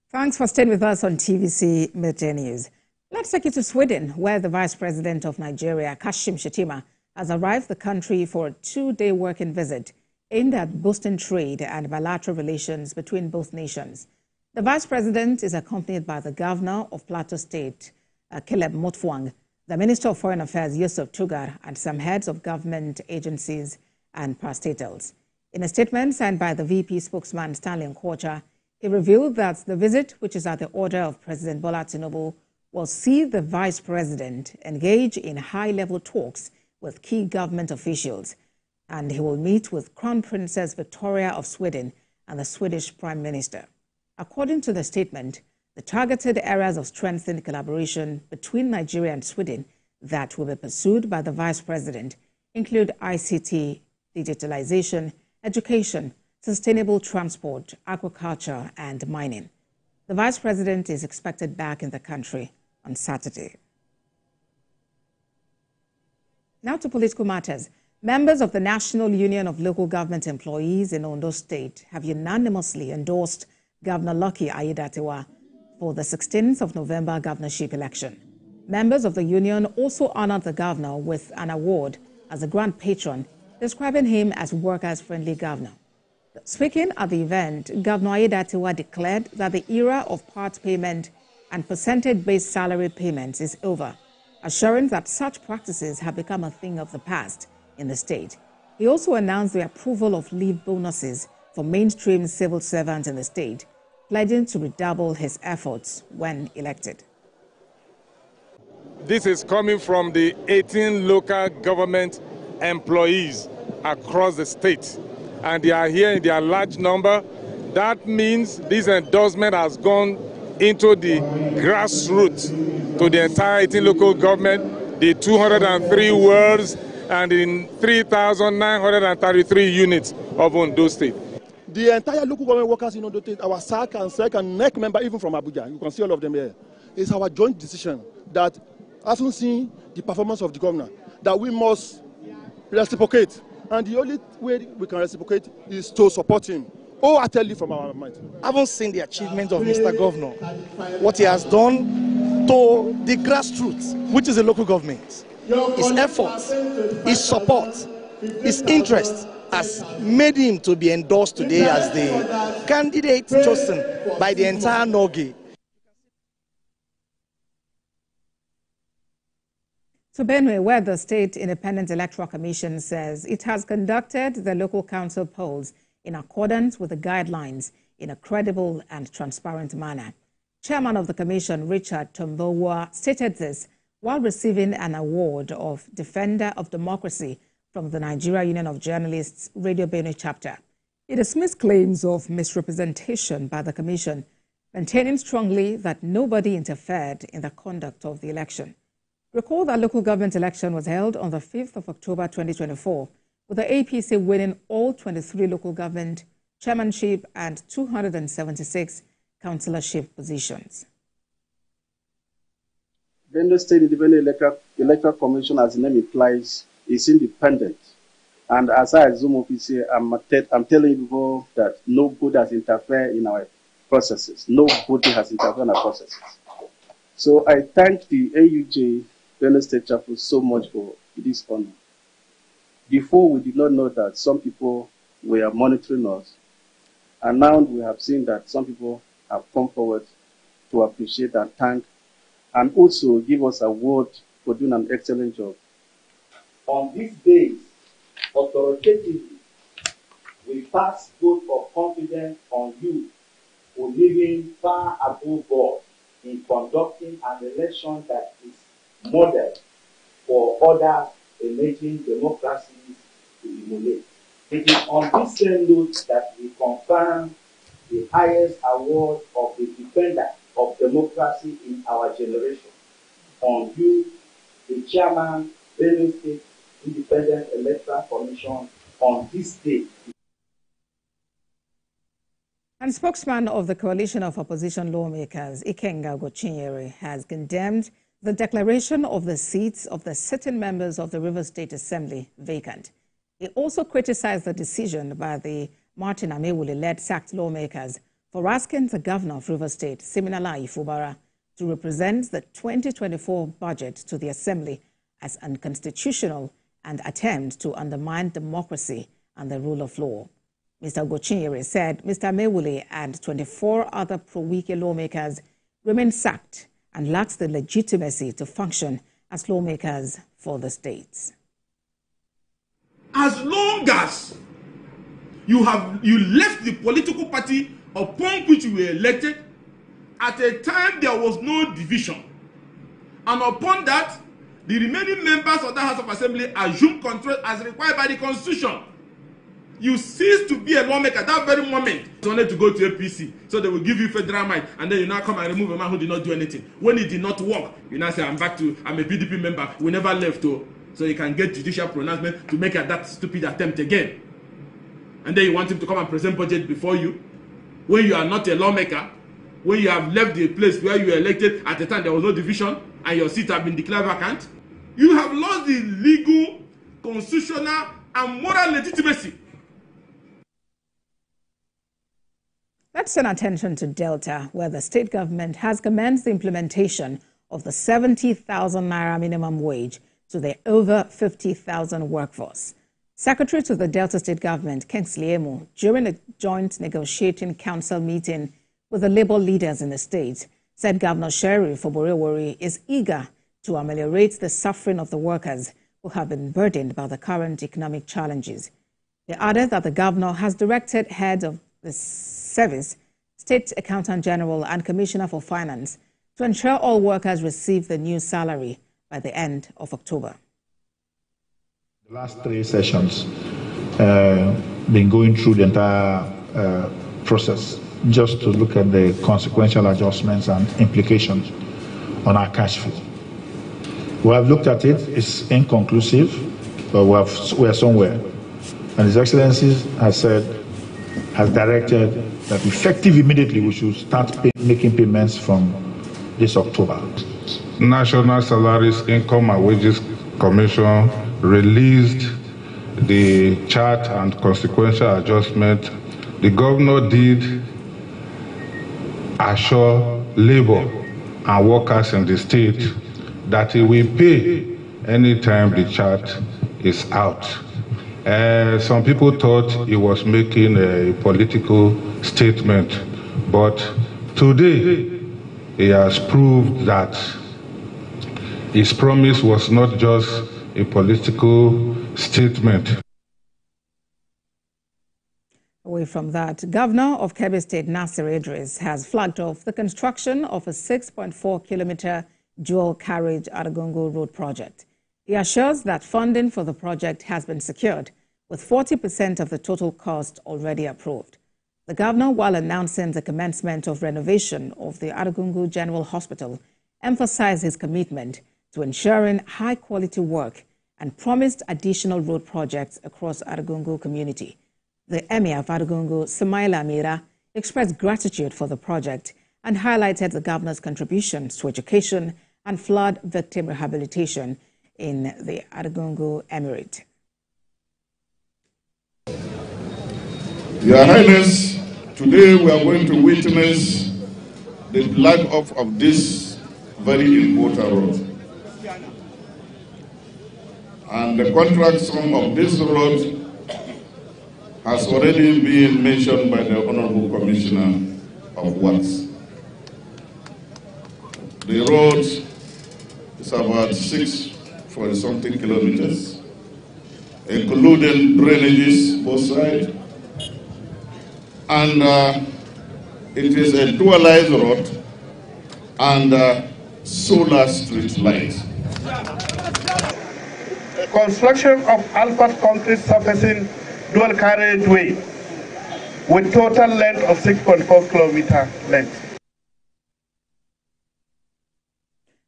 Thanks for staying with us on TVC News. Let's take you to Sweden, where the Vice President of Nigeria, Shettima, has arrived the country for a 2-day working visit aimed at boosting trade and bilateral relations between both nations. The Vice President is accompanied by the Governor of Plateau State, Caleb Mutfwang, the Minister of Foreign Affairs, Yusuf Tugar, and some heads of government agencies and parastatals. In a statement signed by the VP spokesman, Stanley Nkocha, he revealed that the visit, which is at the order of President Bola Tinubu, will see the Vice President engage in high-level talks with key government officials, and he will meet with Crown Princess Victoria of Sweden and the Swedish Prime Minister. According to the statement, the targeted areas of strengthened collaboration between Nigeria and Sweden that will be pursued by the Vice President include ICT, digitalization, education, sustainable transport, agriculture, and mining. The Vice President is expected back in the country on Saturday. Now to political matters. Members of the National Union of Local Government Employees in Ondo State have unanimously endorsed Governor Lucky Aiyedatiwa for the 16th of November governorship election. Members of the union also honored the governor with an award as a grand patron, describing him as workers-friendly governor. Speaking at the event, Governor Aiyedatiwa declared that the era of part payment and percentage-based salary payments is over, assuring that such practices have become a thing of the past in the state. He also announced the approval of leave bonuses for mainstream civil servants in the state, pledging to redouble his efforts when elected. This is coming from the 18 local government employees across the state, and they are here in their large number. That means this endorsement has gone into the grassroots to the entire 18 local government, the 203 wards, and in 3,933 units of Ondo State. The entire local government workers in Ondo State, our SAC and SEC and NEC member, even from Abuja, you can see all of them here, it's our joint decision that, having seen the performance of the governor, that we must reciprocate. And the only way we can reciprocate is to support him wholeheartedly from our mind. I haven't seen the achievement of Mr. Governor, what he has done to the grassroots, which is the local government. His efforts, his support, his interest has made him to be endorsed today as the candidate chosen by the entire NULGE. To Benue, where the State Independent Electoral Commission says it has conducted the local council polls in accordance with the guidelines in a credible and transparent manner. Chairman of the Commission, Richard Tombowa, stated this while receiving an award of Defender of Democracy from the Nigeria Union of Journalists Radio Benue chapter. He dismissed claims of misrepresentation by the Commission, maintaining strongly that nobody interfered in the conduct of the election. Recall that local government election was held on the 5th of October 2024, with the APC winning all 23 local government chairmanship and 276 councillorship positions. The State Independent Electoral Commission, as the name implies, is independent. And as I assume officially, I'm telling you before that nobody has interfered in our processes. Nobody has interfered in our processes. So I thank the AUJ, Benue State Chapel, so much for this honor. Before, we did not know that some people were monitoring us. And now we have seen that some people have come forward to appreciate and thank, and also give us an award for doing an excellent job. On this day, authoritatively, we pass vote of confidence on you for living far above board in conducting an election that is modeled for other emerging democracies to emulate. It is on this same note that we confirm the highest award of the Defender of Democracy in our generation on you, the Chairman, Benue State Independent Electoral Commission, on this day. And spokesman of the Coalition of Opposition Lawmakers, Ikenga Gochinyere, has condemned the declaration of the seats of the sitting members of the Rivers State Assembly vacant. He also criticized the decision by the Martin Amewule-led sacked lawmakers for for asking the governor of Rivers State, Siminala Ifubara, to represent the 2024 budget to the Assembly as unconstitutional and attempt to undermine democracy and the rule of law. Mr. Gochinyere said Mr. Mewule and 24 other pro-Wike lawmakers remain sacked and lacks the legitimacy to function as lawmakers for the states. As long as you left the political party upon which you were elected, at a time there was no division, and upon that, the remaining members of the House of Assembly assumed control as required by the Constitution, you cease to be a lawmaker that very moment. You wanted to go to APC, so they will give you federal might, and then you now come and remove a man who did not do anything. When it did not work, you now say, I'm a PDP member, we never left, so you can get judicial pronouncement to make that stupid attempt again. And then you want him to come and present budget before you, when you are not a lawmaker, when you have left the place where you were elected at the time there was no division, and your seat have been declared vacant. You have lost the legal, constitutional, and moral legitimacy. Let's turn attention to Delta, where the state government has commenced the implementation of the 70,000 naira minimum wage to the over 50,000 workforce. Secretary to the Delta State Government, Kingsley Emo, during a joint negotiating council meeting with the labor leaders in the state, said Governor Sheriff Oborewori is eager to ameliorate the suffering of the workers who have been burdened by the current economic challenges. They added that the governor has directed head of the service, State Accountant General and Commissioner for Finance to ensure all workers receive the new salary by the end of October. The last 3 sessions been going through the entire process just to look at the consequential adjustments and implications on our cash flow. We have looked at it, it's inconclusive, but we are somewhere. And His Excellency has directed that effective immediately we should start making payments from this October. National Salaries, Income and Wages Commission released the chart and consequential adjustment. The governor did assure labor and workers in the state that he will pay anytime the chart is out. Some people thought he was making a political statement, but today he has proved that his promise was not just a political statement. Away from that, Governor of Kebbi State, Nasir Idris, has flagged off the construction of a 6.4-kilometer dual-carriage Ararago Road project. He assures that funding for the project has been secured, with 40% of the total cost already approved. The governor, while announcing the commencement of renovation of the Ararago General Hospital, emphasized his commitment to ensuring high-quality work and promised additional road projects across Ararago community. The Emir of Ararago, Samaila Amira, expressed gratitude for the project and highlighted the governor's contributions to education and flood victim rehabilitation in the Ararago Emirate. Your Highness, today we are going to witness the flag off of this very important road. And the contract sum of this road has already been mentioned by the Honorable Commissioner of Works. The road is about 6.something kilometers, including drainages both sides, and it is a dualized road and solar street light. Construction of Alpha concrete surfacing dual carriageway with total length of 6.4 kilometer length.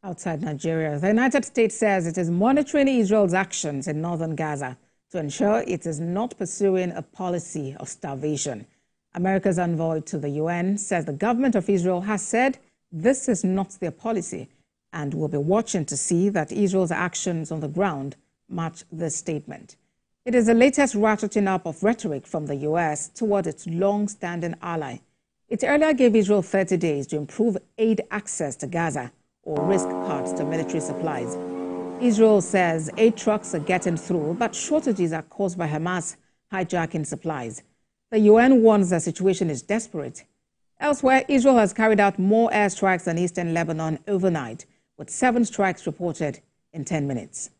Outside Nigeria, the United States says it is monitoring Israel's actions in northern Gaza to ensure it is not pursuing a policy of starvation. America's envoy to the UN says the government of Israel has said this is not their policy and will be watching to see that Israel's actions on the ground match this statement. It is the latest ratcheting up of rhetoric from the U.S. toward its long-standing ally. It earlier gave Israel 30 days to improve aid access to Gaza or risk cuts to military supplies. Israel says aid trucks are getting through, but shortages are caused by Hamas hijacking supplies. The UN warns the situation is desperate. Elsewhere, Israel has carried out more airstrikes than eastern Lebanon overnight, with 7 strikes reported in 10 minutes.